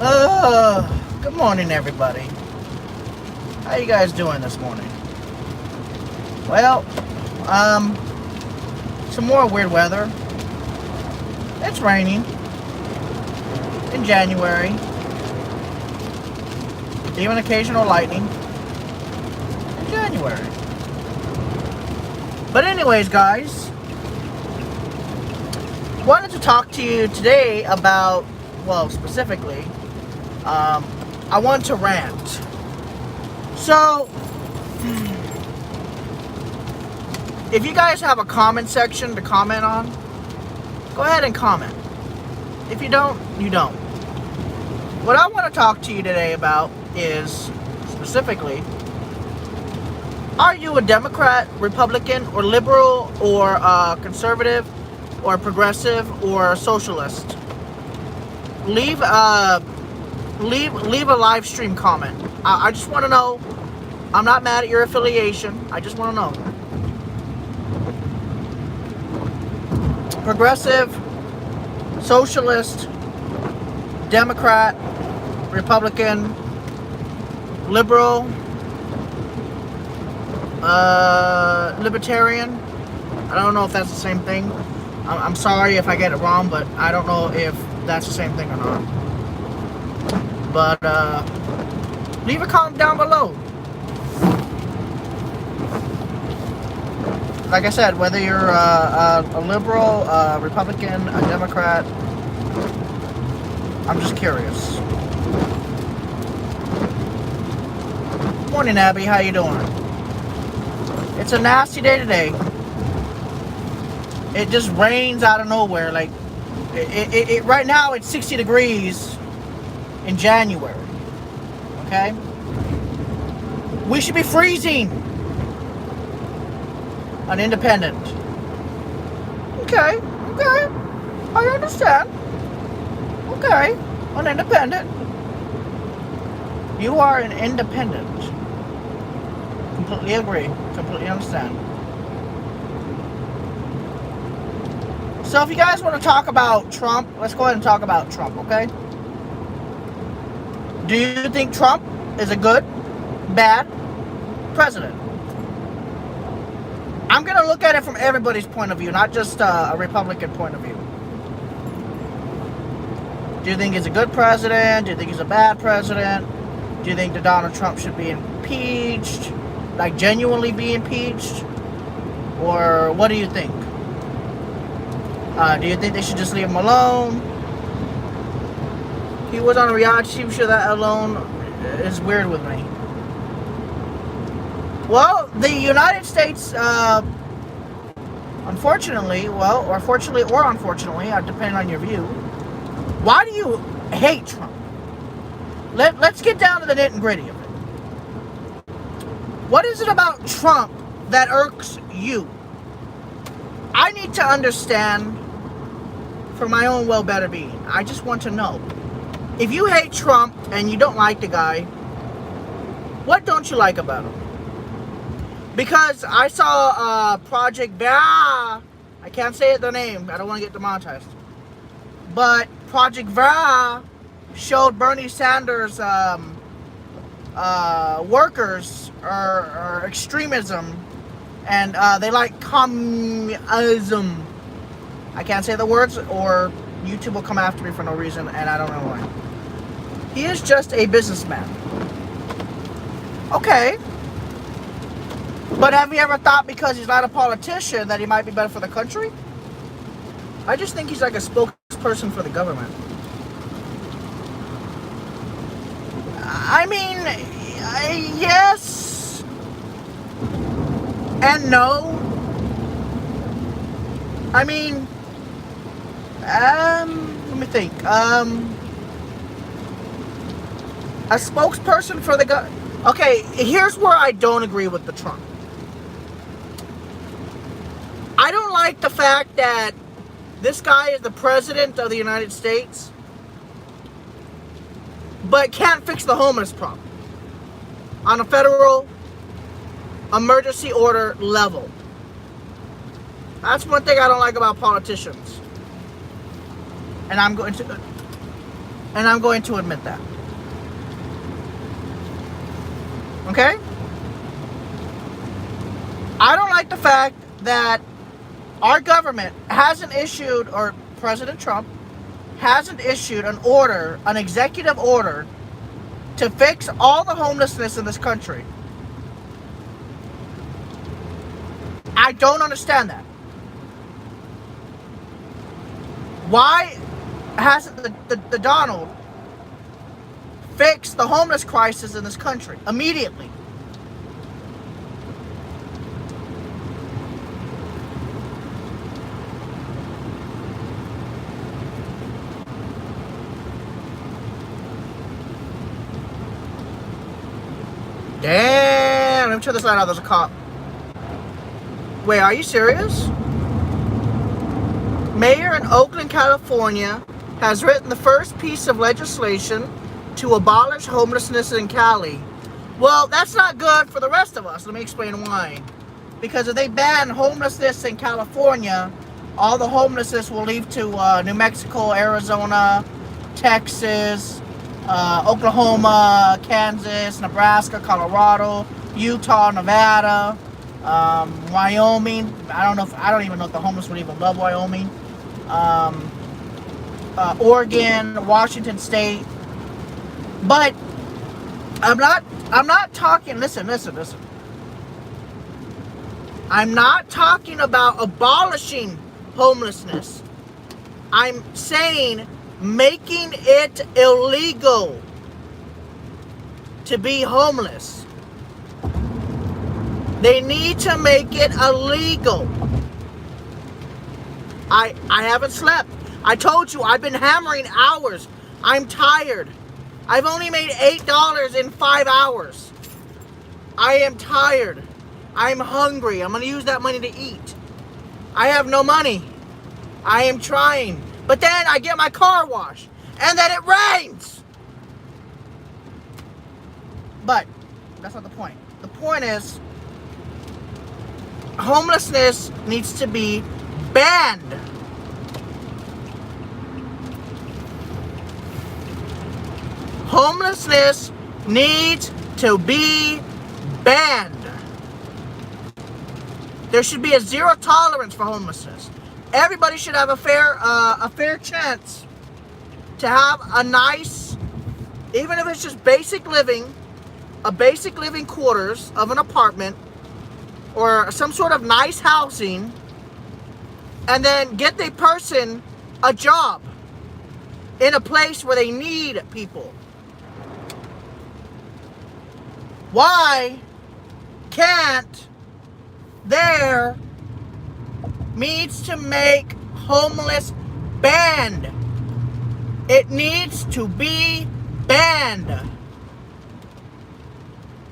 Good morning, everybody. How you guys doing this morning? Well, some more weird weather. It's raining in January. Even occasional lightning in January. But anyways, guys, wanted to talk to you today about, well, specifically, I want to rant. So, if you guys have a comment section to comment on, go ahead and comment. If you don't, you don't. What I want to talk to you today about is, specifically, are you a Democrat, Republican, or liberal, or conservative, or progressive, or socialist? Leave a live stream comment. I just want to know. I'm not mad at your affiliation. I just want to know. Progressive, socialist, Democrat, Republican, liberal, libertarian. I don't know if that's the same thing. I'm sorry if I get it wrong, but I don't know if that's the same thing or not. But leave a comment down below. Like I said, whether you're a liberal, a Republican, a Democrat, I'm just curious. Morning, Abby. How you doing? It's a nasty day today. It just rains out of nowhere. Like, it right now it's 60 degrees in January. Okay? We should be freezing on Independent. Okay. I understand. Okay. On Independent. You are an independent. Completely agree. Completely understand. So if you guys want to talk about Trump, let's go ahead and talk about Trump, okay? Do you think Trump is a good, bad president? I'm going to look at it from everybody's point of view, not just a Republican point of view. Do you think he's a good president? Do you think he's a bad president? Do you think that Donald Trump should be impeached? Like, genuinely be impeached? Or what do you think? Do you think they should just leave him alone? He was on a reality TV show. That alone is weird with me. Well, the United States, unfortunately, or fortunately or unfortunately, depending on your view, why do you hate Trump? Let's get down to the nitty and gritty of it. What is it about Trump that irks you? I need to understand for my own well-better being. I just want to know. If you hate Trump and you don't like the guy, what don't you like about him? Because I saw Project I can't say the name. I don't want to get demonetized. But Project Vera showed Bernie Sanders' workers or extremism, and they like communism. I can't say the words, or YouTube will come after me for no reason, and I don't know why. He is just a businessman. Okay. But have you ever thought because he's not a politician that he might be better for the country? I just think he's like a spokesperson for the government. I mean, yes and no. I mean, let me think. A spokesperson for the government. Okay, here's where I don't agree with the Trump. I don't like the fact that this guy is the president of the United States, but can't fix the homeless problem on a federal emergency order level. That's one thing I don't like about politicians. And I'm going to And I'm going to admit that. Okay? I don't like the fact that our government hasn't issued, or President Trump hasn't issued an order, an executive order, to fix all the homelessness in this country. I don't understand that. Why hasn't the Donald fixed the homeless crisis in this country immediately? Damn, let me turn this light out. There's a cop. Wait, are you serious? Mayor in Oakland, California has written the first piece of legislation to abolish homelessness in Cali. Well, that's not good for the rest of us. Let me explain why. Because if they ban homelessness in California, all the homelessness will leave to New Mexico, Arizona, Texas, Oklahoma, Kansas, Nebraska, Colorado, Utah, Nevada, Wyoming. I don't even know if the homeless would even love Wyoming. Oregon, Washington State. But I'm not talking, listen. I'm not talking about abolishing homelessness. I'm saying making it illegal to be homeless. They need to make it illegal. I haven't slept. I told you I've been hammering hours. I'm tired. I've only made $8 in 5 hours. I am tired. I'm hungry. I'm going to use that money to eat. I have no money. I am trying. But then I get my car washed. And then it rains. But that's not the point. The point is, homelessness needs to be banned. Homelessness needs to be banned. There should be a zero tolerance for homelessness. Everybody should have a fair chance to have a nice, even if it's just basic living quarters of an apartment or some sort of nice housing, and then get the person a job in a place where they need people. Why can't there needs to make homeless banned? It needs to be banned.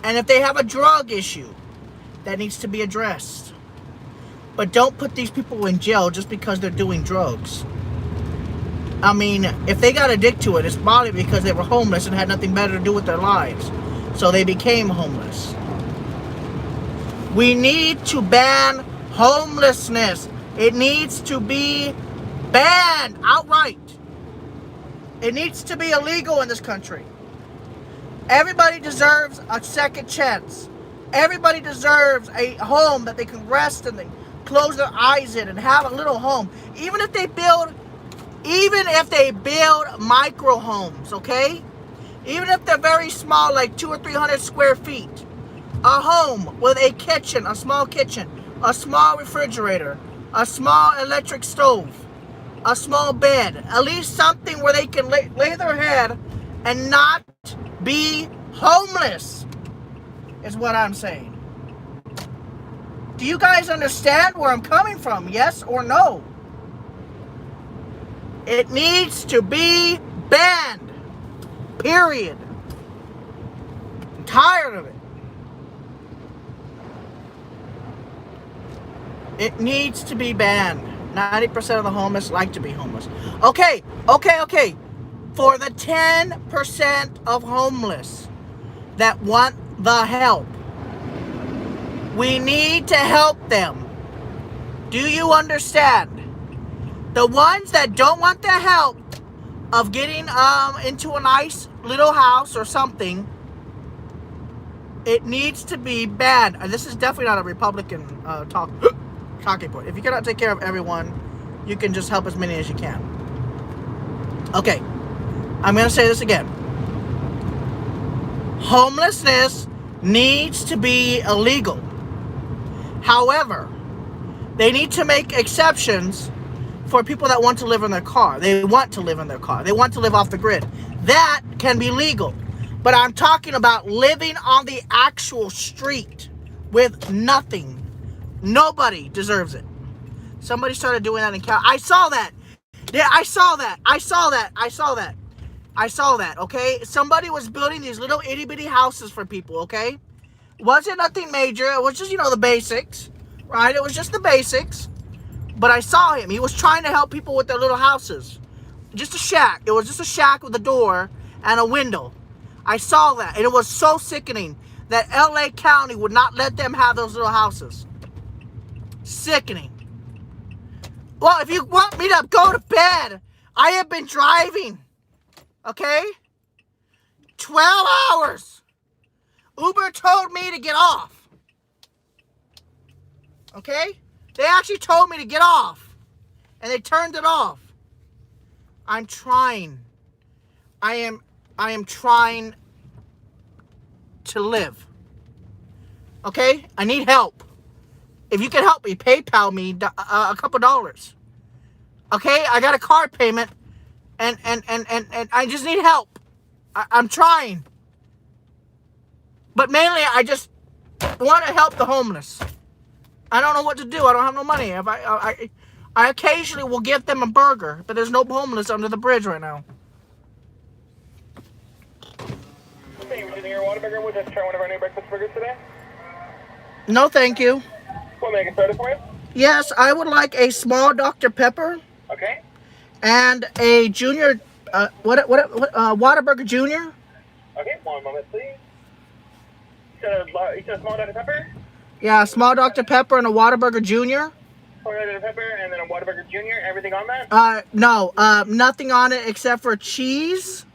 And if they have a drug issue, that needs to be addressed. But don't put these people in jail just because they're doing drugs. I mean, if they got addicted to it, it's probably because they were homeless and had nothing better to do with their lives. So they became homeless. We need to ban homelessness. It needs to be banned outright. It needs to be illegal in this country. Everybody deserves a second chance. Everybody deserves a home that they can rest in and close their eyes in and have a little home. Even if they build micro homes, okay? Even if they're very small, like 200 or 300 square feet. A home with a kitchen, a small refrigerator, a small electric stove, a small bed. At least something where they can lay their head and not be homeless, is what I'm saying. Do you guys understand where I'm coming from? Yes or no? It needs to be banned. Period. I'm tired of it. It needs to be banned. 90% of the homeless like to be homeless. Okay. For the 10% of homeless that want the help, we need to help them. Do you understand? The ones that don't want the help, of getting into a nice little house or something, it needs to be banned. And this is definitely not a Republican talking point. If you cannot take care of everyone, you can just help as many as you can. Okay, I'm going to say this again. Homelessness needs to be illegal. However, they need to make exceptions for people that want to live in their car. They want to live in their car. They want to live off the grid. That can be legal. But I'm talking about living on the actual street with nothing. Nobody deserves it. Somebody started doing that in Cal. I saw that. Yeah, I saw that, okay? Somebody was building these little itty-bitty houses for people, okay? Wasn't nothing major. It was just, the basics, right? It was just the basics. But I saw him. He was trying to help people with their little houses. Just a shack. It was just a shack with a door and a window. I saw that. And it was so sickening that LA County would not let them have those little houses. Sickening. Well, if you want me to go to bed, I have been driving. Okay? 12 hours. Uber told me to get off. Okay? They actually told me to get off. And they turned it off. I'm trying. I am trying to live. Okay? I need help. If you can help me, PayPal me a couple dollars. Okay? I got a car payment and I just need help. I'm trying. But mainly I just want to help the homeless. I don't know what to do. I don't have no money. I occasionally will give them a burger, but there's no homeless under the bridge right now. Okay, you're using your Whataburger. We'll just try one of our new breakfast burgers today. No, thank you. We'll make it started for you. Yes, I would like a small Dr. Pepper. Okay. And a junior, Whataburger Junior. Okay, one moment, please. You said a small Dr. Pepper? Yeah, a small Dr. Pepper and a Whataburger Junior. Small Dr. Pepper and then a Whataburger Junior. Everything on that? No, nothing on it except for cheese.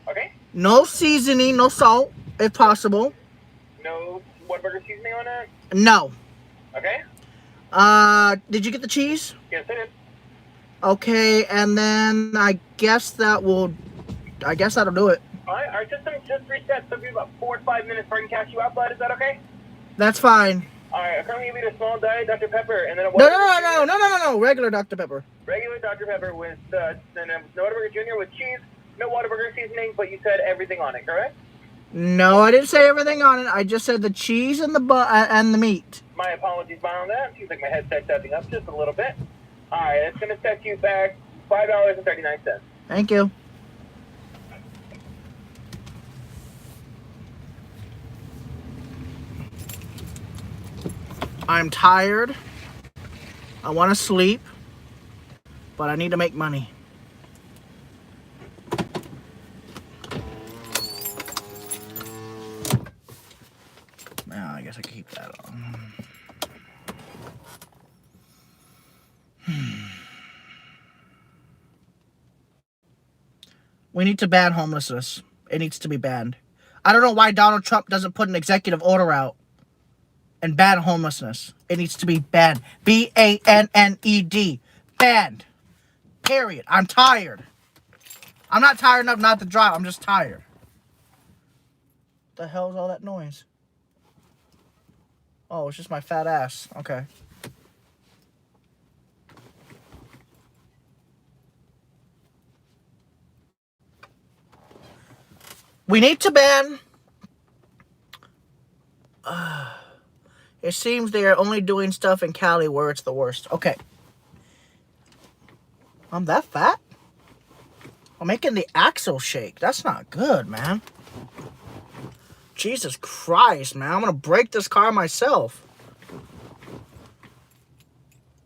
Okay. No seasoning, no salt, if possible. No Whataburger seasoning on it? No. Okay. Did you get the cheese? Yes, I did. Okay, and then I guess that'll do it. Alright, our system just reset, so it'll be about 4 to 5 minutes before I can catch you up, bud. Is that okay? That's fine. Alright, I currently give you a small diet Dr. Pepper and then a Whataburger No, regular Dr. Pepper. Regular Dr. Pepper with then a Whataburger Junior with cheese, no Whataburger seasoning, but you said everything on it, correct? No, I didn't say everything on it. I just said the cheese and and the meat. My apologies on that. Seems like my headset's acting up just a little bit. Alright, it's going to set you back $5.39. Thank you. I'm tired. I want to sleep. But I need to make money. Now, I guess I can keep that on. We need to ban homelessness. It needs to be banned. I don't know why Donald Trump doesn't put an executive order out and ban homelessness. It needs to be banned. B-A-N-N-E-D. Banned. Period. I'm tired. I'm not tired enough not to drive. I'm just tired. What the hell is all that noise? Oh, it's just my fat ass. Okay. We need to ban. It seems they are only doing stuff in Cali where it's the worst. Okay. I'm that fat? I'm making the axle shake. That's not good, man. Jesus Christ, man. I'm gonna break this car myself.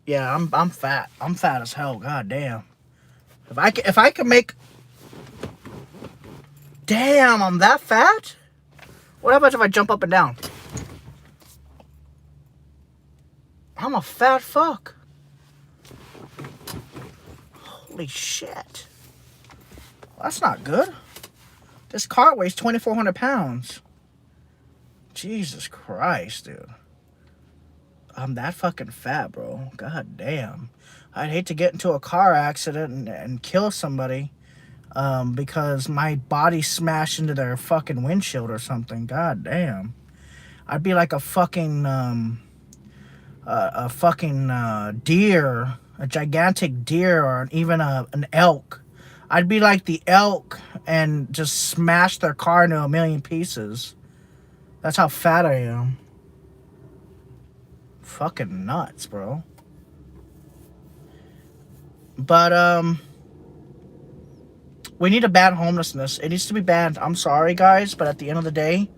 Yeah, I'm fat. I'm fat as hell. God damn. If I can make. Damn, I'm that fat? What happens if I jump up and down? I'm a fat fuck. Holy shit. That's not good. This car weighs 2,400 pounds. Jesus Christ, dude. I'm that fucking fat, bro. God damn. I'd hate to get into a car accident and kill somebody because my body smashed into their fucking windshield or something. God damn. I'd be like a fucking deer, a gigantic deer, or even an elk. I'd be like the elk and just smash their car into a million pieces. That's how fat I am. Fucking nuts, bro. But we need to ban homelessness. It needs to be banned. I'm sorry, guys, but at the end of the day,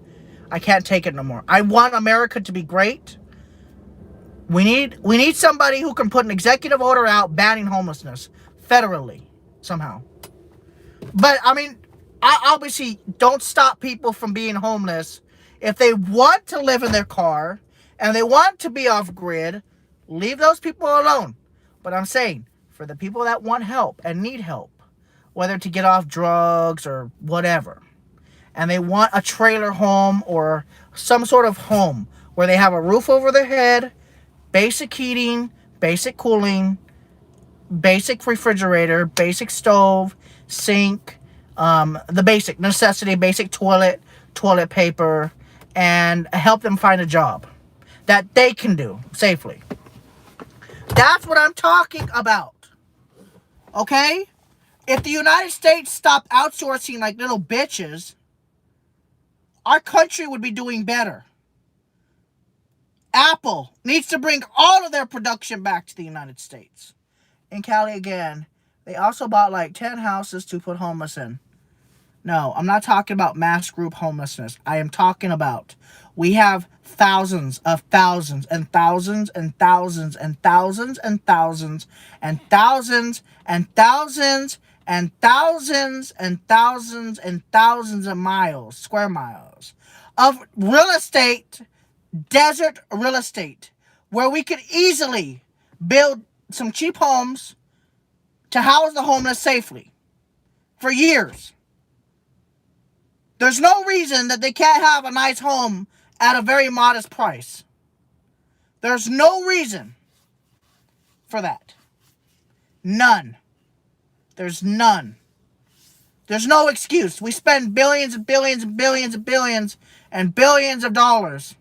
I can't take it no more. I want America to be great. We need somebody who can put an executive order out banning homelessness federally somehow. But I mean, I obviously don't stop people from being homeless. If they want to live in their car and they want to be off grid, leave those people alone. But I'm saying, for the people that want help and need help, whether to get off drugs or whatever, and they want a trailer home or some sort of home where they have a roof over their head, basic heating, basic cooling, basic refrigerator, basic stove, sink, the basic necessity, basic toilet paper, and help them find a job that they can do safely. That's what I'm talking about. Okay? If the United States stopped outsourcing like little bitches, our country would be doing better. Apple needs to bring all of their production back to the United States. In Cali again, they also bought like 10 houses to put homeless in. No, I'm not talking about mass group homelessness. I am talking about we have thousands of thousands and thousands and thousands and thousands and thousands and thousands and thousands and thousands and thousands and thousands of miles, square miles, of real estate, desert real estate, where we could easily build some cheap homes to house the homeless safely for years. There's no reason that they can't have a nice home at a very modest price. There's no reason for that. None. There's none. There's no excuse. We spend billions and billions and billions and billions and billions of dollars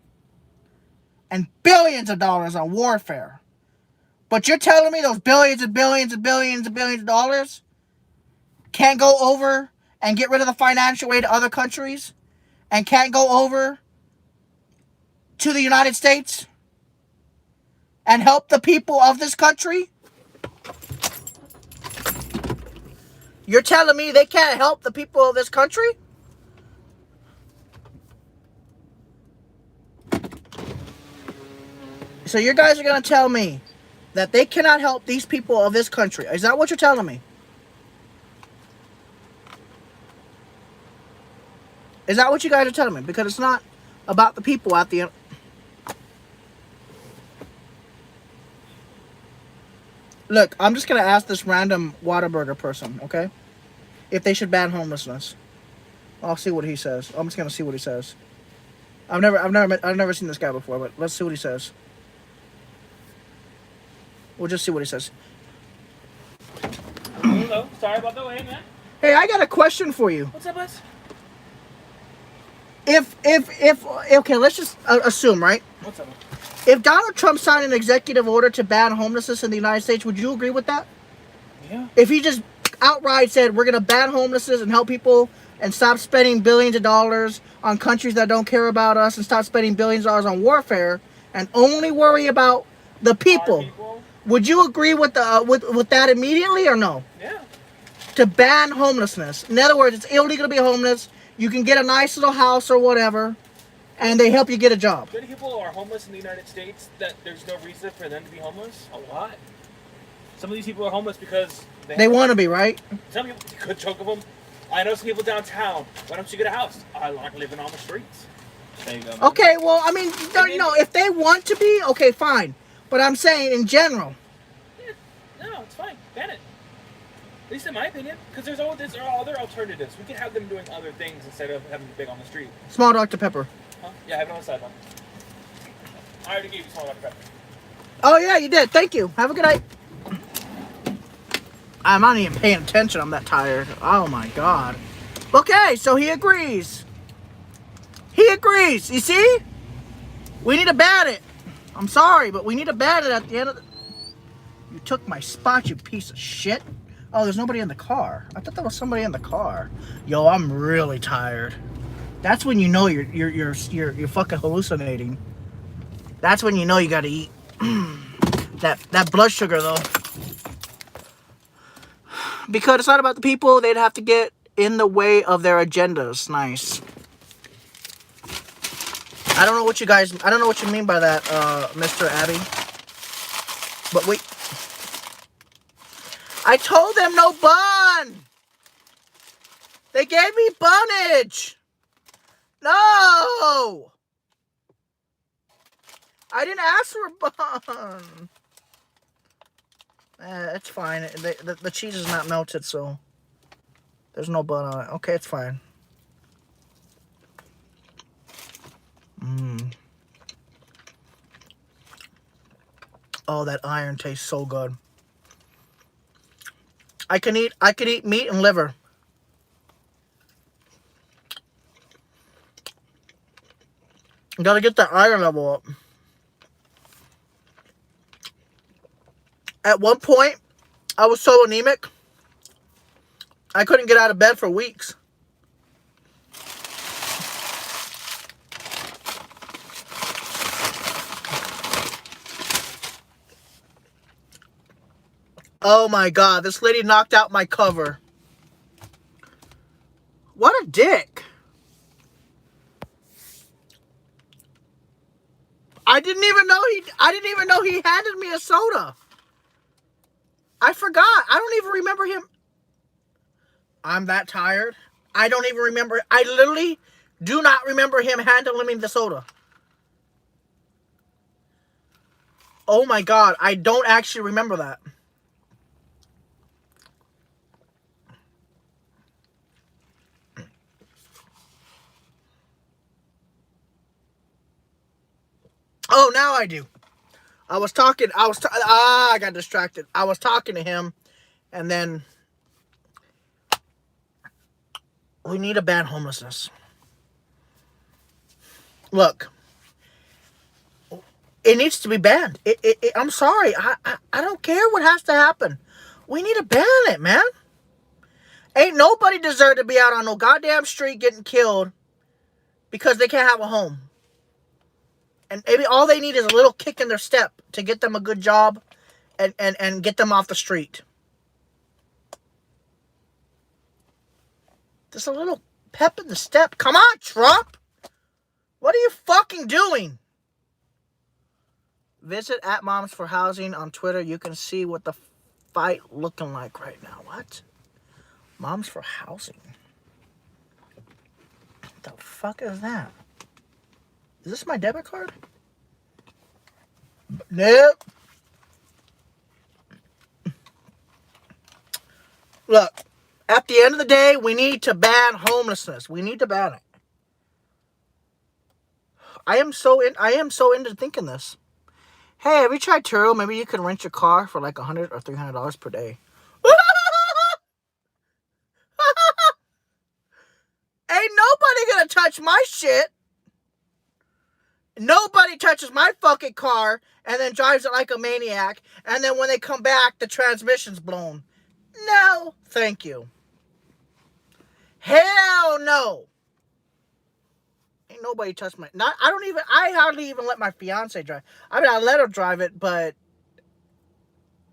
and billions of dollars on warfare. But you're telling me those billions and billions and billions and billions of dollars can't go over and get rid of the financial aid to other countries and can't go over to the United States and help the people of this country? You're telling me they can't help the people of this country? So you guys are going to tell me that they cannot help these people of this country. Is that what you're telling me? Is that what you guys are telling me? Because it's not about the people at the end. Look, I'm just going to ask this random Whataburger person, okay? If they should ban homelessness. I'll see what he says. I'm just going to see what he says. I've never seen this guy before, but let's see what he says. We'll just see what he says. Hello, sorry about the wait, man. Hey, I got a question for you. What's up, bud? If okay, let's just assume, right? What's up, man? If Donald Trump signed an executive order to ban homelessness in the United States, would you agree with that? Yeah. If he just outright said, we're going to ban homelessness and help people and stop spending billions of dollars on countries that don't care about us and stop spending billions of dollars on warfare and only worry about the people, would you agree with the with that immediately or no? Yeah. To ban homelessness. In other words, it's illegal to be homeless. You can get a nice little house or whatever, and they help you get a job. Many people are homeless in the United States that there's no reason for them to be homeless. A lot. Some of these people are homeless because they want to be, right? Some people, a good chunk of them. I know some people downtown. Why don't you get a house? I like living on the streets. There you go. Man. Okay, well, I mean, no, if they want to be, okay, fine. But I'm saying in general. Yeah, no, it's fine. Ban it. At least in my opinion, because there are other alternatives. We could have them doing other things instead of having big on the street. Small Dr. Pepper. Huh? Yeah, have it on the sideline. I already gave you small Dr. Pepper. Oh, yeah, you did. Thank you. Have a good night. I'm not even paying attention. I'm that tired. Oh, my God. Okay, so he agrees. He agrees. You see? We need to ban it. I'm sorry, but we need to ban it at the end of the... You took my spot, you piece of shit. Oh, there's nobody in the car. I thought there was somebody in the car. Yo, I'm really tired. That's when you know you're fucking hallucinating. That's when you know you gotta eat. that blood sugar though. Because it's not about the people. They'd have to get in the way of their agendas. Nice. I don't know what you mean by that, Mr. Abby. But wait. I told them no bun. They gave me bunnage. No. I didn't ask for a bun. It's fine. The cheese is not melted, so there's no bun on it. Okay, it's fine. Oh, that iron tastes so good. I can eat meat and liver. Gotta get that iron level up. At one point, I was so anemic, I couldn't get out of bed for weeks. Oh my God, this lady knocked out my cover. What a dick. I didn't even know he handed me a soda. I forgot. I don't even remember him. I'm that tired. I don't even remember. I literally do not remember him handing me the soda. Oh my God, I don't actually remember that. Oh, now I do. I got distracted. I was talking to him, and then we need to ban homelessness. Look, it needs to be banned. I'm sorry. I don't care what has to happen. We need to ban it, man. Ain't nobody deserve to be out on no goddamn street getting killed because they can't have a home. And maybe all they need is a little kick in their step to get them a good job and get them off the street. Just a little pep in the step. Come on, Trump. What are you fucking doing? Visit @MomsForHousing on Twitter. You can see what the fight looking like right now. What? Moms for Housing. What the fuck is that? Is this my debit card? Nope. Look, at the end of the day, we need to ban homelessness. We need to ban it. I am so into thinking this. Hey, have you tried Turo? Maybe you can rent your car for like $100 or $300 per day. Ain't nobody gonna touch my shit. Nobody touches my fucking car and then drives it like a maniac. And then when they come back, the transmission's blown. No, thank you. Hell no. Ain't nobody touch my... I hardly even let my fiance drive. I mean, I let her drive it, but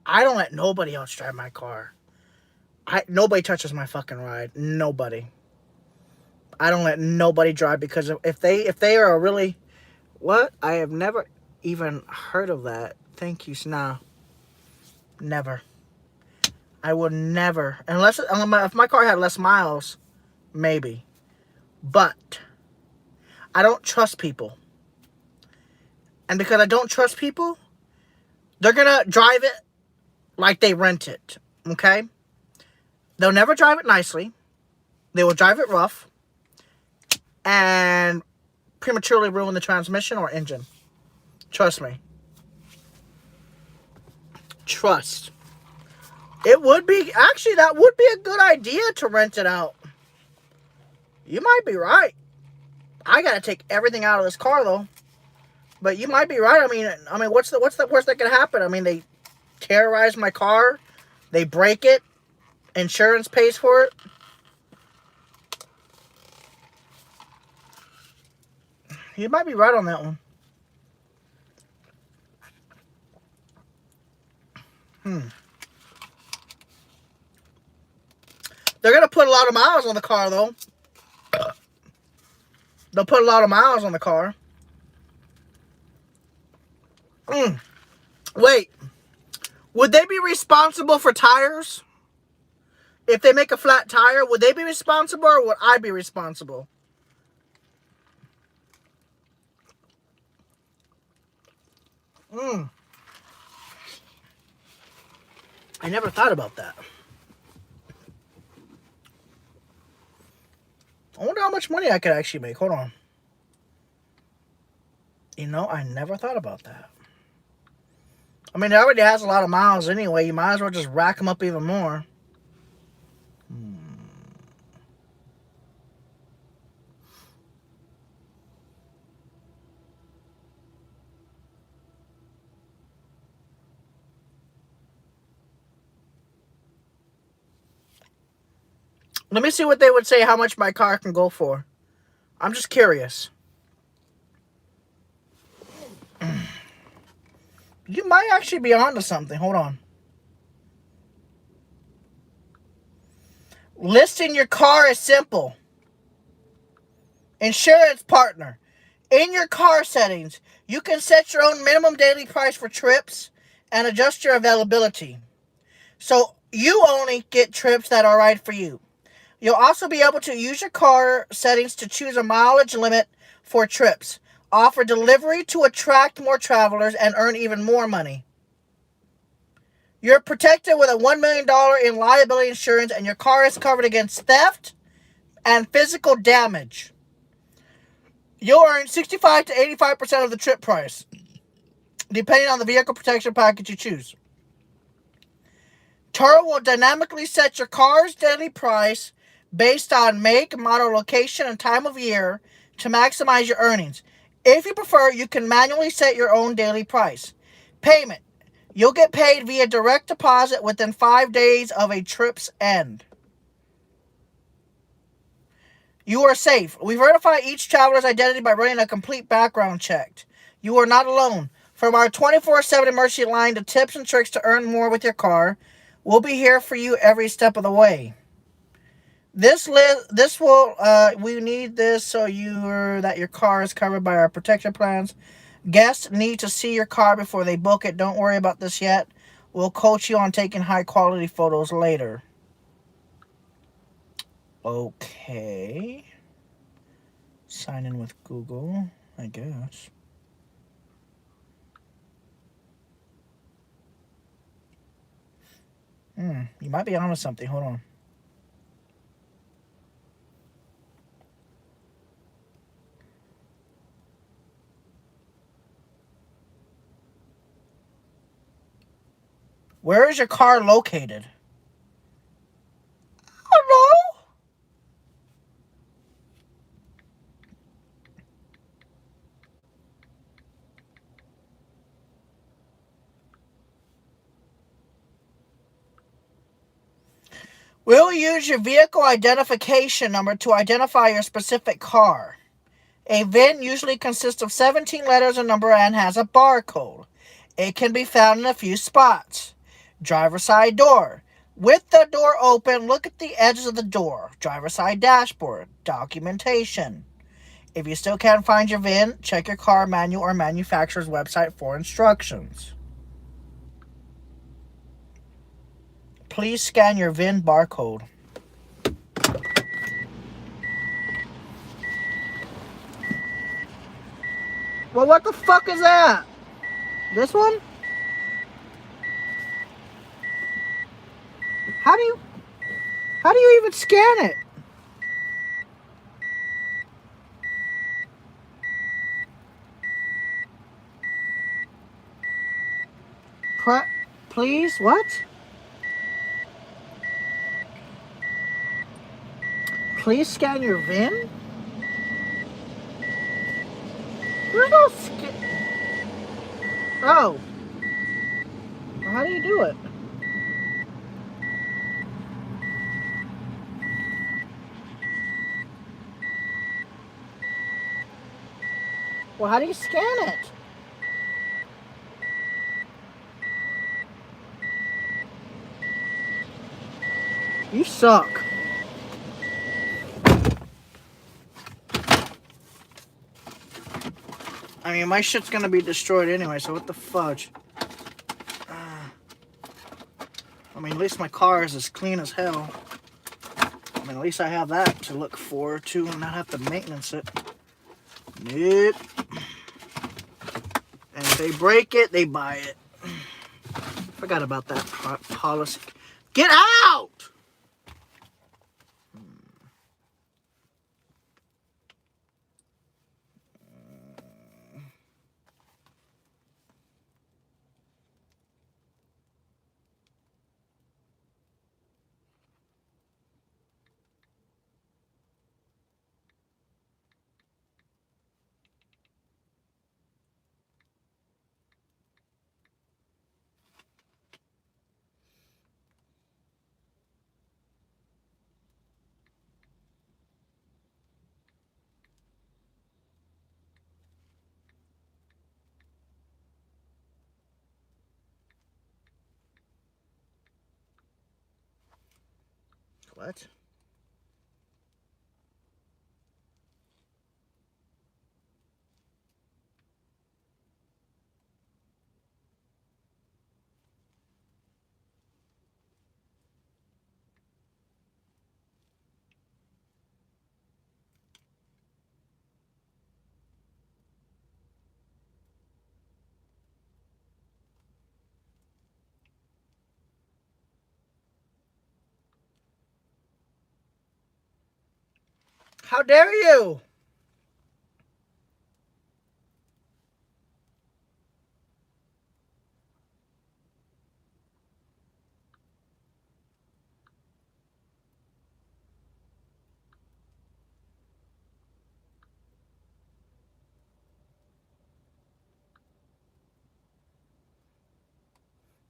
I don't let nobody else drive my car. Nobody touches my fucking ride. Nobody. I don't let nobody drive because if they are a really... What? I have never even heard of that. Thank you. Nah. Never. I would never. Unless if my car had less miles, maybe. But I don't trust people. And because I don't trust people, they're going to drive it like they rent it. Okay? They'll never drive it nicely. They will drive it rough and prematurely ruin the transmission or engine. Trust me. Trust. It would be, actually, that would be a good idea to rent it out. You might be right. I gotta take everything out of this car though. But you might be right. I mean, what's the worst that could happen? I mean, they terrorize my car, they break it, insurance pays for it. You might be right on that one. They're gonna put a lot of miles on the car though. They'll put a lot of miles on the car. Wait. Would they be responsible for tires? If they make a flat tire, would they be responsible or would I be responsible? I never thought about that. I wonder how much money I could actually make. Hold on. You know, I never thought about that. I mean, it already has a lot of miles anyway. You might as well just rack them up even more. Let me see what they would say how much my car can go for. I'm just curious. You might actually be onto something. Hold on. Listing your car is simple. Insurance partner. In your car settings, you can set your own minimum daily price for trips and adjust your availability. So you only get trips that are right for you. You'll also be able to use your car settings to choose a mileage limit for trips, offer delivery to attract more travelers, and earn even more money. You're protected with a $1 million in liability insurance, and your car is covered against theft and physical damage. You'll earn 65 to 85% of the trip price, depending on the vehicle protection package you choose. Turo will dynamically set your car's daily price based on make, model, location, and time of year to maximize your earnings. If you prefer, you can manually set your own daily price. Payment. You'll get paid via direct deposit within 5 days of a trip's end. You are safe. We verify each traveler's identity by running a complete background check. You are not alone. From our 24/7 emergency line to tips and tricks to earn more with your car, we'll be here for you every step of the way. We need this so that your car is covered by our protection plans. Guests need to see your car before they book it. Don't worry about this yet. We'll coach you on taking high quality photos later. Okay. Sign in with Google, I guess. You might be onto something. Hold on. Where is your car located? Hello? We'll use your vehicle identification number to identify your specific car. A VIN usually consists of 17 letters or number and has a barcode. It can be found in a few spots. Driver's side door. With the door open, look at the edges of the door. Driver's side dashboard. Documentation. If you still can't find your VIN, check your car manual or manufacturer's website for instructions. Please scan your VIN barcode. Well, what the fuck is that? This one? How do you... How do you even scan it? Please, what? Please scan your VIN? There's no scan. Oh. Well, how do you do it? Well, how do you scan it? You suck. I mean, my shit's gonna be destroyed anyway, so what the fudge? I mean, at least my car is as clean as hell. I mean, at least I have that to look forward to and not have to maintenance it. Nope. And if they break it, they buy it. Forgot about that policy. Get out! What? How dare you?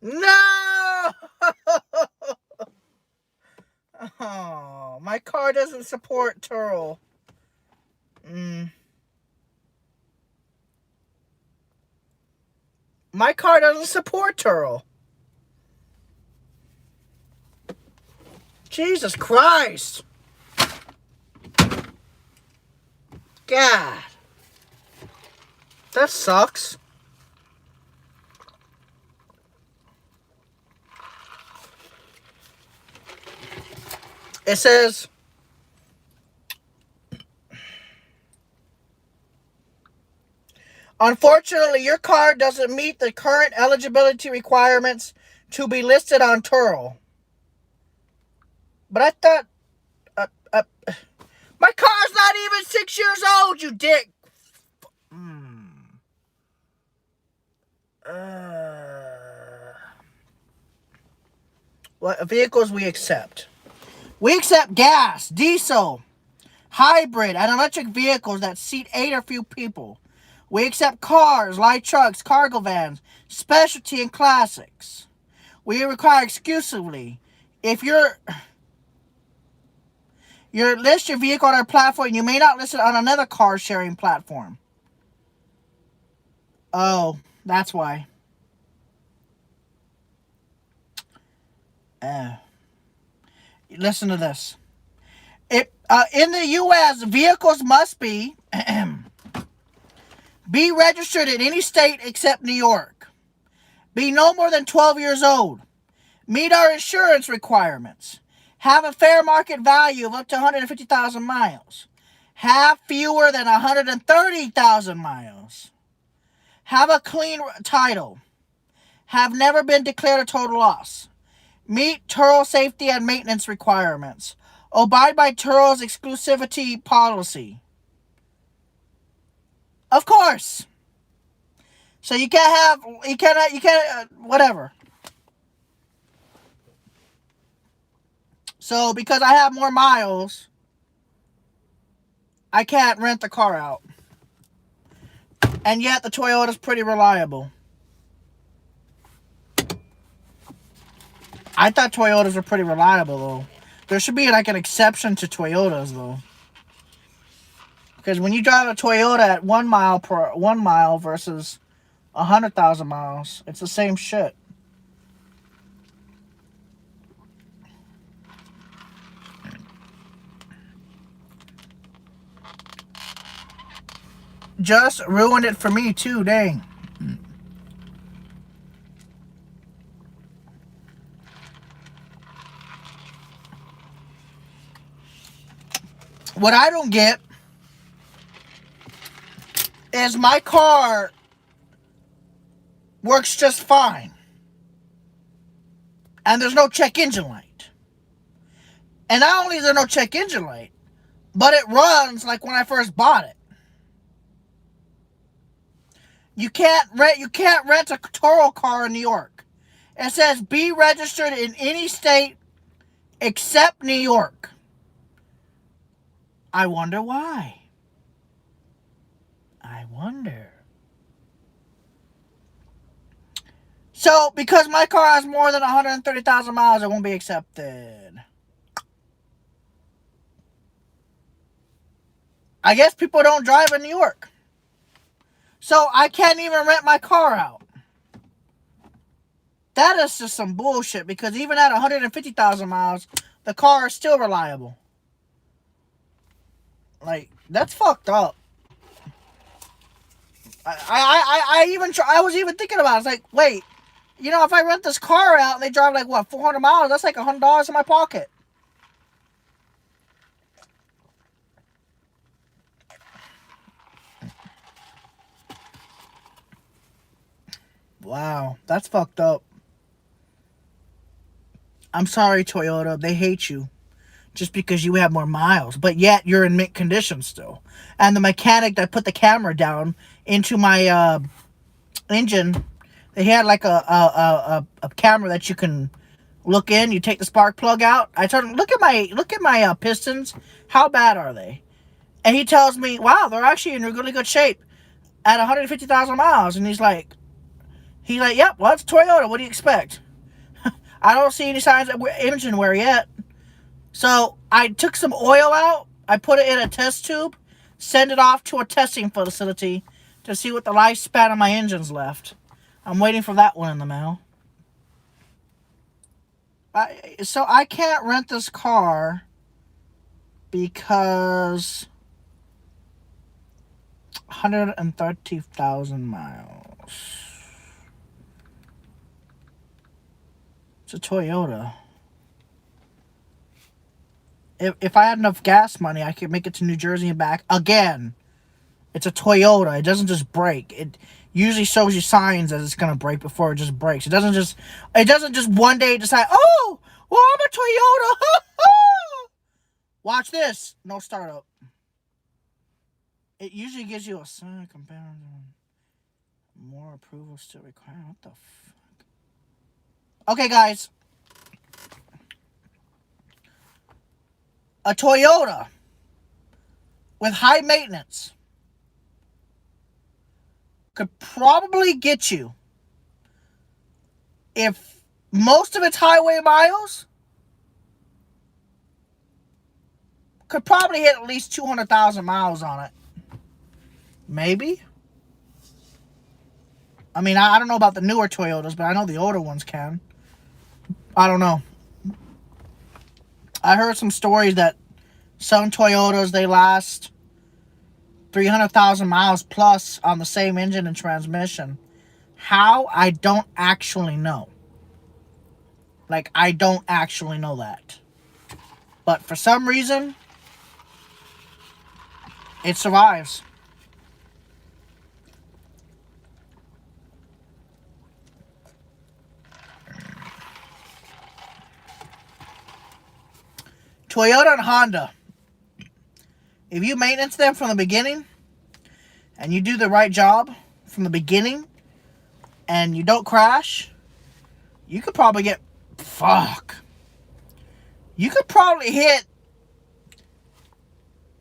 No! Oh, my car doesn't support Turl. My car doesn't support Turl. Jesus Christ. God. That sucks. It says, unfortunately, your car doesn't meet the current eligibility requirements to be listed on Turl. But I thought, my car's not even 6 years old, you dick. What vehicles we accept? We accept gas, diesel, hybrid, and electric vehicles that seat 8 or few people. We accept cars, light trucks, cargo vans, specialty, and classics. We require exclusively if you list your vehicle on our platform, you may not list it on another car sharing platform. Oh, that's why. Listen to this. In the U.S., vehicles must be registered in any state except New York. Be no more than 12 years old. Meet our insurance requirements. Have a fair market value of up to 150,000 miles. Have fewer than 130,000 miles. Have a clean title. Have never been declared a total loss. Meet Turo safety and maintenance requirements. Abide by Turo's exclusivity policy. Of course. So you can't whatever. So because I have more miles, I can't rent the car out. And yet the Toyota's pretty reliable. I thought Toyotas were pretty reliable, though. There should be like an exception to Toyotas, though. Because when you drive a Toyota at 1 mile versus 100,000 miles, it's the same shit. Just ruined it for me too, dang. What I don't get is my car works just fine. And there's no check engine light. And not only is there no check engine light, but it runs like when I first bought it. You can't rent a Toro car in New York. It says be registered in any state except New York. I wonder why. I wonder. So, because my car has more than 130,000 miles, it won't be accepted. I guess people don't drive in New York. So, I can't even rent my car out. That is just some bullshit, because even at 150,000 miles, the car is still reliable. Like, that's fucked up. I was even thinking about it. It's like, wait, you know, if I rent this car out and they drive like, what, 400 miles, that's like $100 in my pocket. Wow, that's fucked up. I'm sorry, Toyota. They hate you just because you have more miles, but yet you're in mint condition still. And the mechanic that put the camera down into my engine, they had like a camera that you can look in. You take the spark plug out. I told him, look at my pistons. How bad are they? And he tells me, wow, they're actually in really good shape at 150,000 miles. And he's like, yep, well, it's Toyota. What do you expect? I don't see any signs of engine wear yet. So I took some oil out. I put it in a test tube, send it off to a testing facility to see what the lifespan of my engine's left. I'm waiting for that one in the mail. So I can't rent this car because 130,000 miles. It's a Toyota. If I had enough gas money, I could make it to New Jersey and back again. It's a Toyota. It doesn't just break. It usually shows you signs that it's gonna break before it just breaks. It doesn't just one day decide, oh, well, I'm a Toyota. Watch this. No startup. It usually gives you a sign comparison. More approval still required. What the fuck? Okay, guys. A Toyota with high maintenance could probably get you, if most of its highway miles, could probably hit at least 200,000 miles on it. Maybe. I mean, I don't know about the newer Toyotas, but I know the older ones can. I don't know. I heard some stories that some Toyotas, they last 300,000 miles plus on the same engine and transmission. How? I don't actually know. Like, I don't actually know that. But for some reason, it survives. Toyota and Honda, if you maintenance them from the beginning and you do the right job from the beginning and you don't crash, you could probably get, you could probably hit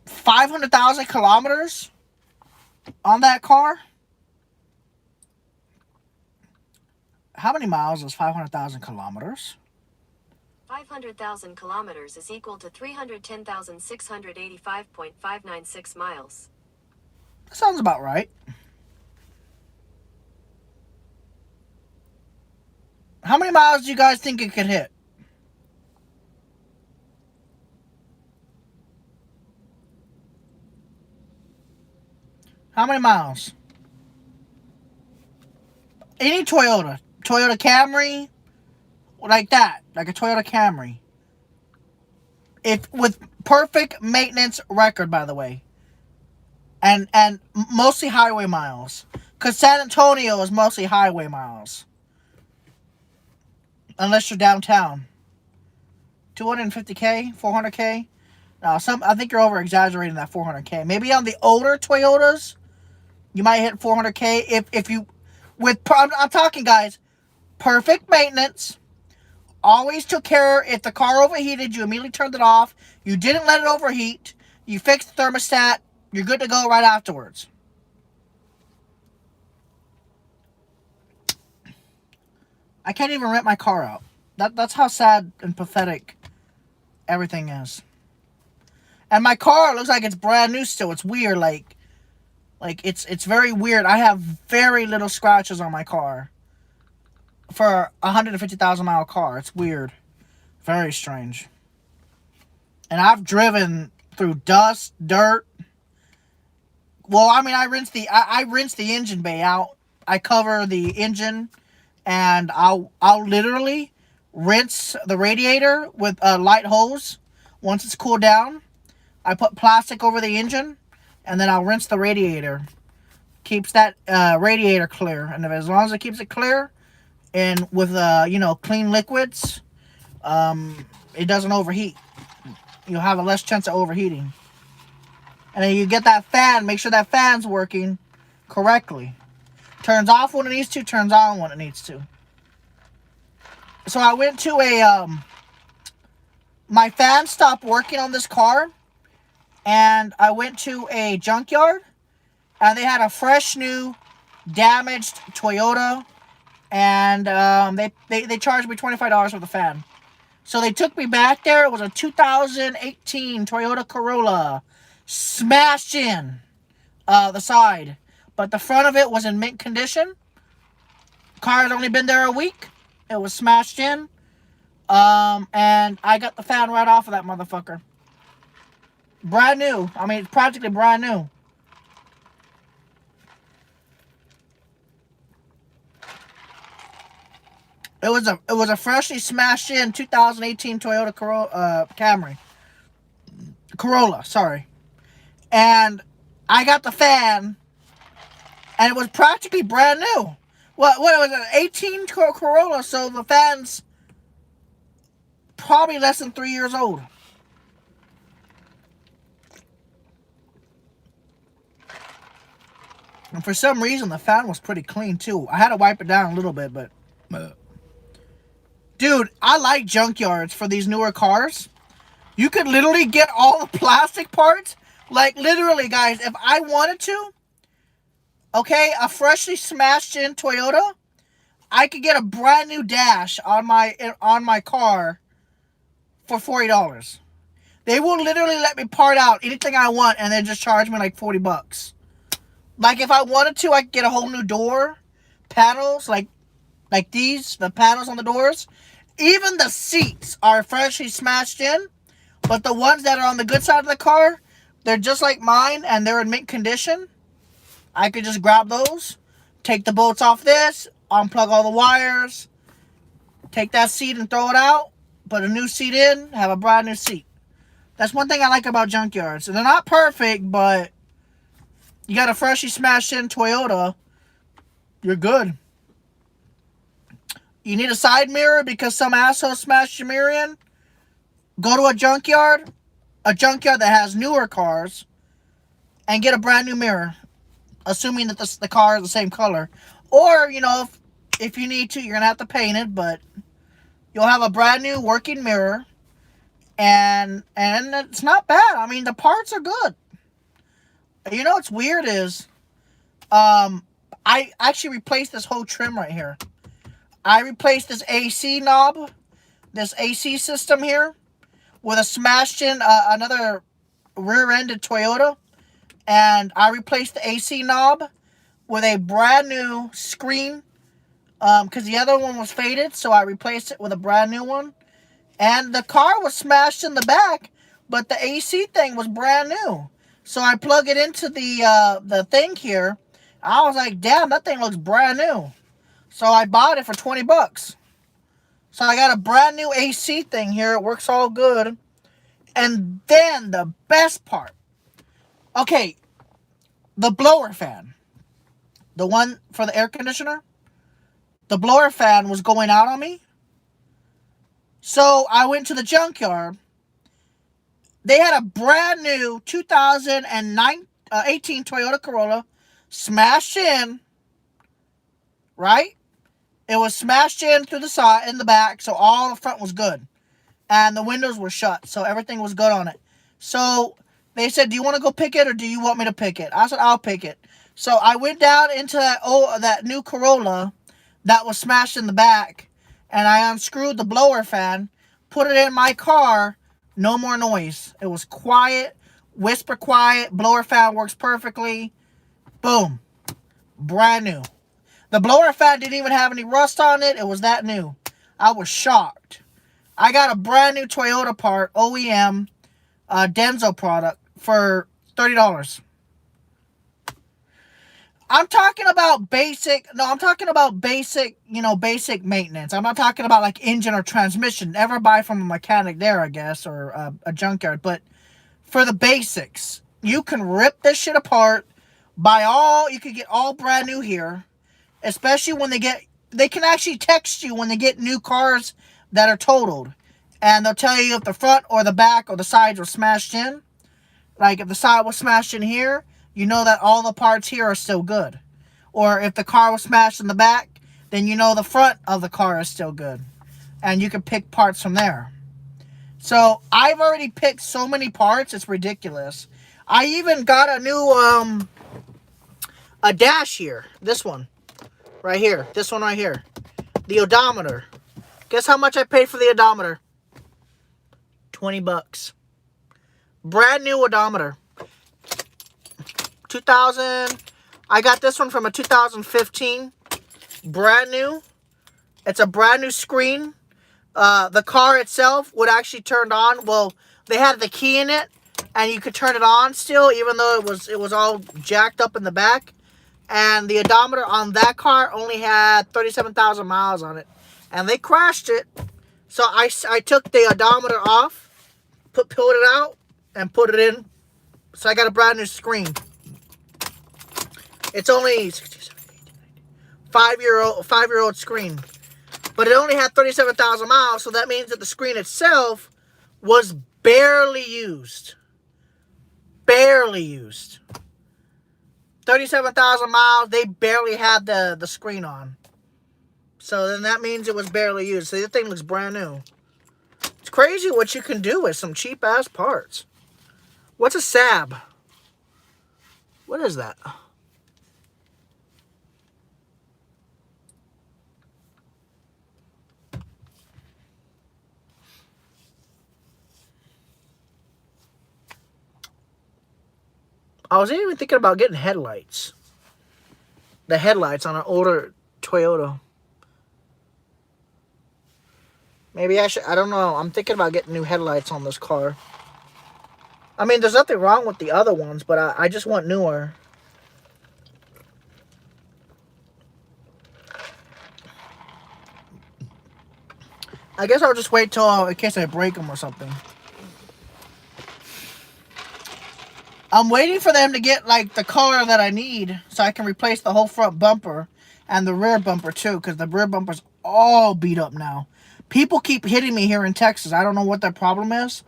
500,000 kilometers on that car. How many miles is 500,000 kilometers? 500,000 kilometers is equal to 310,685.596 miles. That sounds about right. How many miles do you guys think it could hit? How many miles? Any Toyota Camry, like that, like a Toyota Camry. If with perfect maintenance record, by the way, and mostly highway miles, because San Antonio is mostly highway miles, unless you're downtown. 250K, 400K. Now, I think you're over exaggerating that 400K. Maybe on the older Toyotas, you might hit 400K if you I'm talking, guys, perfect maintenance. Always took care. If the car overheated, you immediately turned it off. You didn't let it overheat. You fixed the thermostat. You're good to go right afterwards. I can't even rent my car out. That's how sad and pathetic everything is. And my car looks like it's brand new still. It's weird. Like it's very weird. I have very little scratches on my car for a 150,000 mile car. It's weird. Very strange. And I've driven through dust, dirt. Well, I mean, I rinse the engine bay out. I cover the engine, and I'll literally rinse the radiator with a light hose. Once it's cooled down, I put plastic over the engine, and then I'll rinse the radiator. Keeps that radiator clear, and as long as it keeps it clear, and with clean liquids, it doesn't overheat. You'll have a less chance of overheating. And then you get that fan, make sure that fan's working correctly. Turns off when it needs to, turns on when it needs to. So I went to my fan stopped working on this car, and I went to a junkyard, and they had a fresh new damaged Toyota, and they charged me $25 for the fan. So they took me back there. It was a 2018 Toyota Corolla, smashed in the side, but the front of it was in mint condition. Car had only been there a week. It was smashed in, and I got the fan right off of that motherfucker. Brand new. I mean, practically brand new. It was a freshly smashed in 2018 Toyota Corolla, sorry. And I got the fan, and it was practically brand new. What was it, an 18 Corolla, so the fan's probably less than 3 years old. And for some reason, the fan was pretty clean, too. I had to wipe it down a little bit, but... Dude, I like junkyards for these newer cars. You could literally get all the plastic parts. Like, literally, guys, if I wanted to, okay, a freshly smashed in Toyota, I could get a brand new dash on my car for $40. They will literally let me part out anything I want and then just charge me like $40. Like, if I wanted to, I could get a whole new door, panels, like these, the panels on the doors. Even the seats are freshly smashed in, but the ones that are on the good side of the car, they're just like mine, and they're in mint condition. I could just grab those, take the bolts off this, unplug all the wires, take that seat and throw it out, put a new seat in, have a brand new seat. That's one thing I like about junkyards. And they're not perfect, but you got a freshly smashed in Toyota, you're good. You need a side mirror because some asshole smashed your mirror in. go to a junkyard that has newer cars, and get a brand new mirror, assuming that the car is the same color. Or, you know, if you need to, you're going to have to paint it, but you'll have a brand new working mirror, and it's not bad. I mean, the parts are good. You know what's weird is, I actually replaced this whole trim right here. I replaced this AC knob, this AC system here, with a smashed in another rear-ended Toyota. And I replaced the AC knob with a brand new screen, because the other one was faded, so I replaced it with a brand new one. And the car was smashed in the back, but the AC thing was brand new. So I plug it into the thing here. I was like, damn, that thing looks brand new. So I bought it for 20 bucks. So I got a brand new AC thing here. It works all good. And then the best part. Okay, the blower fan. The one for the air conditioner. The blower fan was going out on me. So I went to the junkyard. They had a brand new 2018 Toyota Corolla smashed in, right? It was smashed in through the side, in the back, so all the front was good. And the windows were shut, so everything was good on it. So they said, do you want to go pick it, or do you want me to pick it? I said, I'll pick it. So I went down into that new Corolla that was smashed in the back, and I unscrewed the blower fan, put it in my car. No more noise. It was quiet, whisper quiet. Blower fan works perfectly. Boom. Brand new. The blower fan didn't even have any rust on it. It was that new. I was shocked. I got a brand new Toyota part, OEM, Denso product, for $30. I'm talking about basic, basic maintenance. I'm not talking about like engine or transmission. Never buy from a mechanic there, I guess, or a junkyard. But for the basics, you can rip this shit apart, you could get all brand new here. Especially when they can actually text you when they get new cars that are totaled. And they'll tell you if the front or the back or the sides were smashed in. Like if the side was smashed in here, you know that all the parts here are still good. Or if the car was smashed in the back, then you know the front of the car is still good. And you can pick parts from there. So I've already picked so many parts, it's ridiculous. I even got a new a dash here. This one. Right here. This one right here. The odometer. Guess how much I paid for the odometer? 20 bucks. Brand new odometer. 2000. I got this one from a 2015. Brand new. It's a brand new screen. The car itself would actually turn on. Well, they had the key in it, and you could turn it on still, even though it was all jacked up in the back. And the odometer on that car only had 37,000 miles on it. And they crashed it. So I took the odometer off, pulled it out, and put it in. So I got a brand new screen. It's only 5-year-old screen. But it only had 37,000 miles, so that means that the screen itself was barely used. Barely used. 37,000 miles, they barely had the screen on. So then that means it was barely used. So the thing looks brand new. It's crazy what you can do with some cheap-ass parts. What's a SAB? What is that? I was even thinking about getting headlights. The headlights on an older Toyota. Maybe I should, I don't know. I'm thinking about getting new headlights on this car. I mean, there's nothing wrong with the other ones, but I just want newer. I guess I'll just wait till, in case I break them or something. I'm waiting for them to get, like, the color that I need so I can replace the whole front bumper and the rear bumper, too, because the rear bumper's all beat up now. People keep hitting me here in Texas. I don't know what their problem is,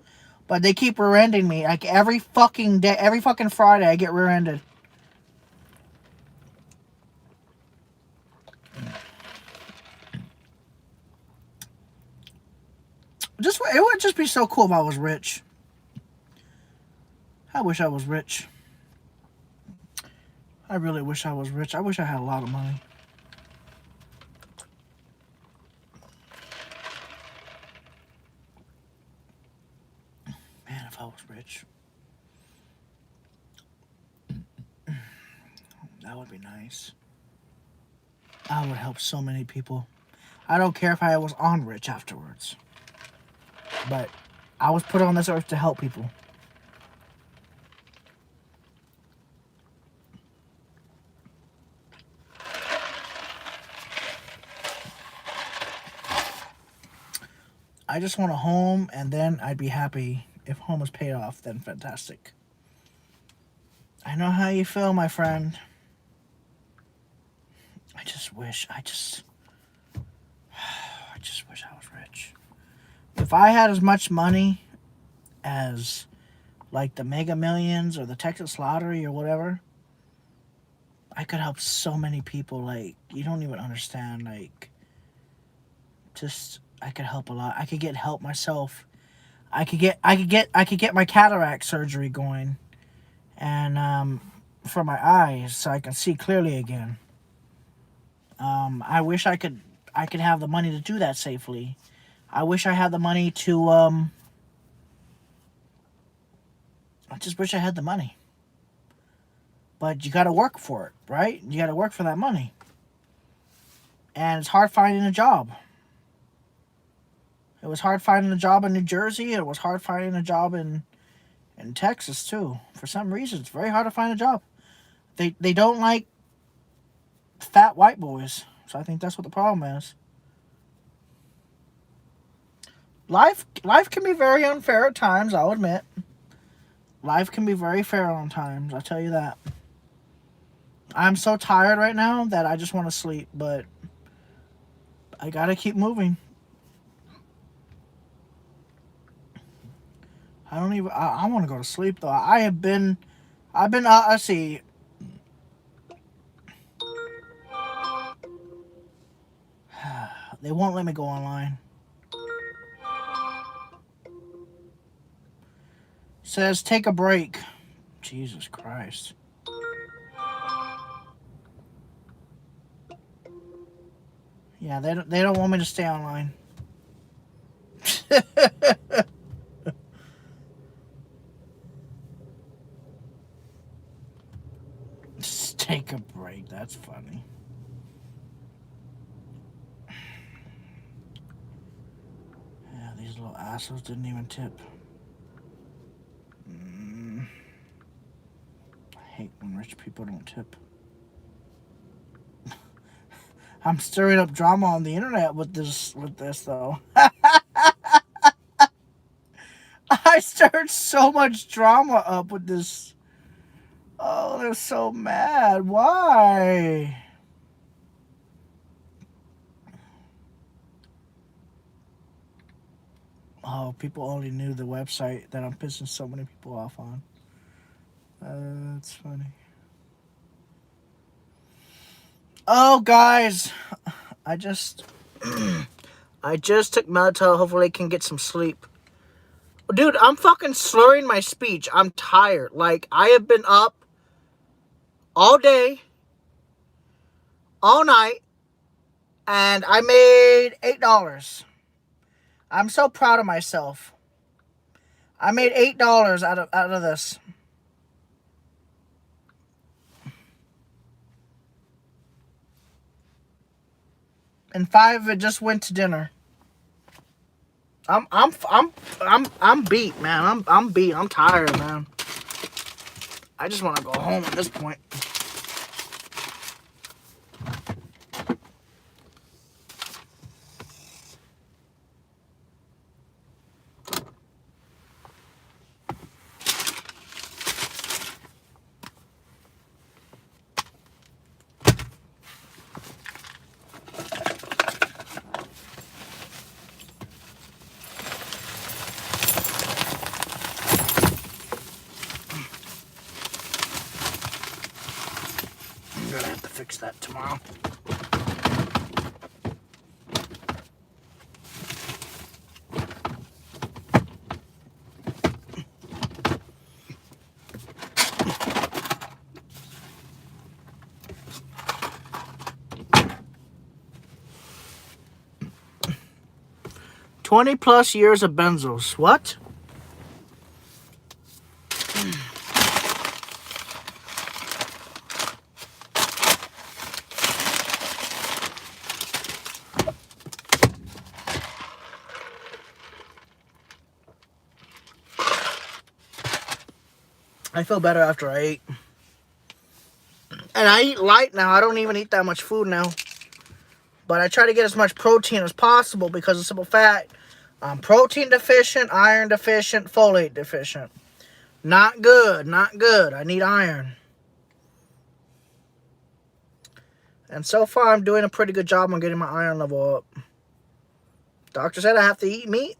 but they keep rear-ending me. Like every fucking day, every fucking Friday, I get rear-ended. It would just be so cool if I was rich. I wish I was rich. I really wish I was rich. I wish I had a lot of money. Man, if I was rich. That would be nice. I would help so many people. I don't care if I was on rich afterwards. But I was put on this earth to help people. I just want a home, and then I'd be happy. If home was paid off, then fantastic. I know how you feel, my friend. I just wish I was rich. If I had as much money as like the Mega Millions or the Texas Lottery or whatever, I could help so many people. Like, you don't even understand. Like, just I could help a lot. I could get help myself. I could get my cataract surgery going, and for my eyes, so I can see clearly again. I wish I could have the money to do that safely. I wish I had the money to I just wish I had the money. But you got to work for it, right? You got to work for that money. And it's hard finding a job. It was hard finding a job in New Jersey. It was hard finding a job in Texas, too. For some reason, it's very hard to find a job. They don't like fat white boys. So I think that's what the problem is. Life can be very unfair at times, I'll admit. Life can be very fair on times, I'll tell you that. I'm so tired right now that I just want to sleep, but I gotta keep moving. I want to go to sleep though. I've been, let's see. They won't let me go online. Says take a break. Jesus Christ. Yeah, they don't want me to stay online. Just take a break. That's funny. Yeah, these little assholes didn't even tip. I hate when rich people don't tip. I'm stirring up drama on the internet with this though. I stirred so much drama up with this. Oh, they're so mad. Why? Oh, people only knew the website that I'm pissing so many people off on. That's funny. Oh, guys. I just took Melatonin. Hopefully I can get some sleep. Dude, I'm fucking slurring my speech. I'm tired. Like, I have been up all day, all night, and I made $8. I'm so proud of myself. I made $8 out of this. And 5 of it just went to dinner. I'm beat, man. I'm beat. I'm tired, man. I just want to go home at this point. fix that tomorrow. +20 years of benzos. What? I feel better after I ate. And I eat light now. I don't even eat that much food now. But I try to get as much protein as possible because of simple fact. I'm protein deficient, iron deficient, folate deficient. Not good, not good. I need iron. And so far, I'm doing a pretty good job on getting my iron level up. Doctor said I have to eat meat.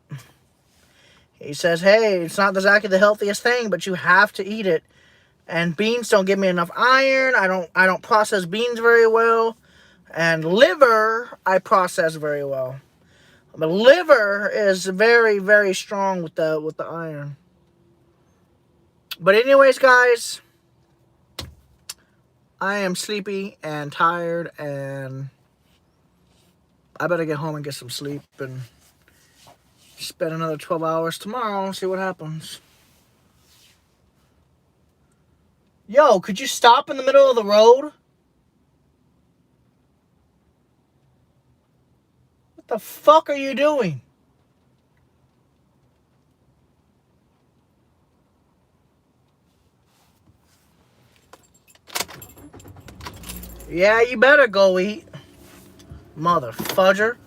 He says, hey, it's not exactly the healthiest thing, but you have to eat it. And beans don't give me enough iron. I don't process beans very well. And liver, I process very well. But liver is very, very strong with the iron. But anyways, guys, I am sleepy and tired, and I better get home and get some sleep and spend another 12 hours tomorrow and see what happens. Yo, could you stop in the middle of the road? What the fuck are you doing? Yeah, you better go eat. Mother fudger.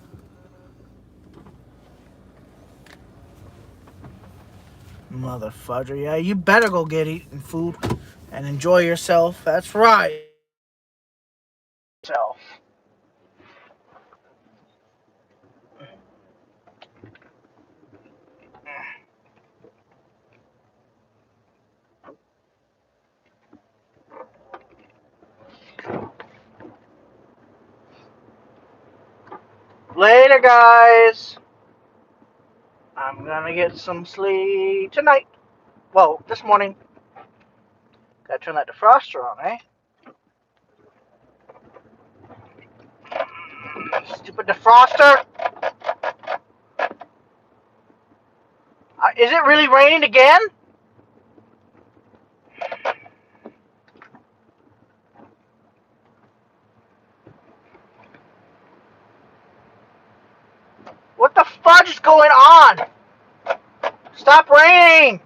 Mother fudger. Yeah, you better go get eating food and enjoy yourself. That's right. Self. Later, guys. I'm gonna get some sleep tonight. Well, this morning. Gotta turn that defroster on, eh? Stupid defroster. Is it really raining again? What the fudge is going on? Stop raining!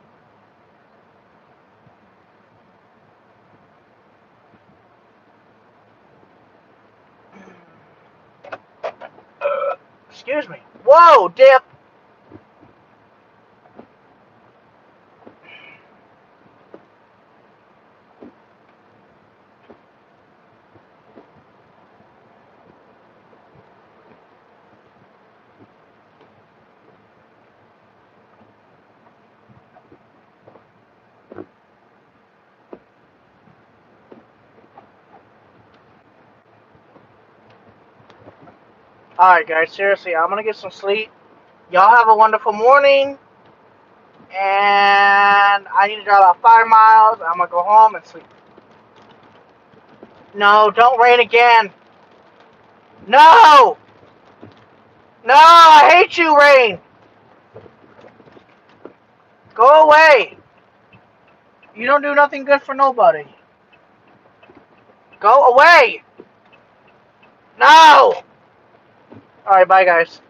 Excuse me. Whoa, dip. Alright, guys, seriously, I'm gonna get some sleep. Y'all have a wonderful morning. And I need to drive about 5 miles. I'm gonna go home and sleep. No, don't rain again. No! No, I hate you, rain. Go away. You don't do nothing good for nobody. Go away. No! Alright, bye, guys.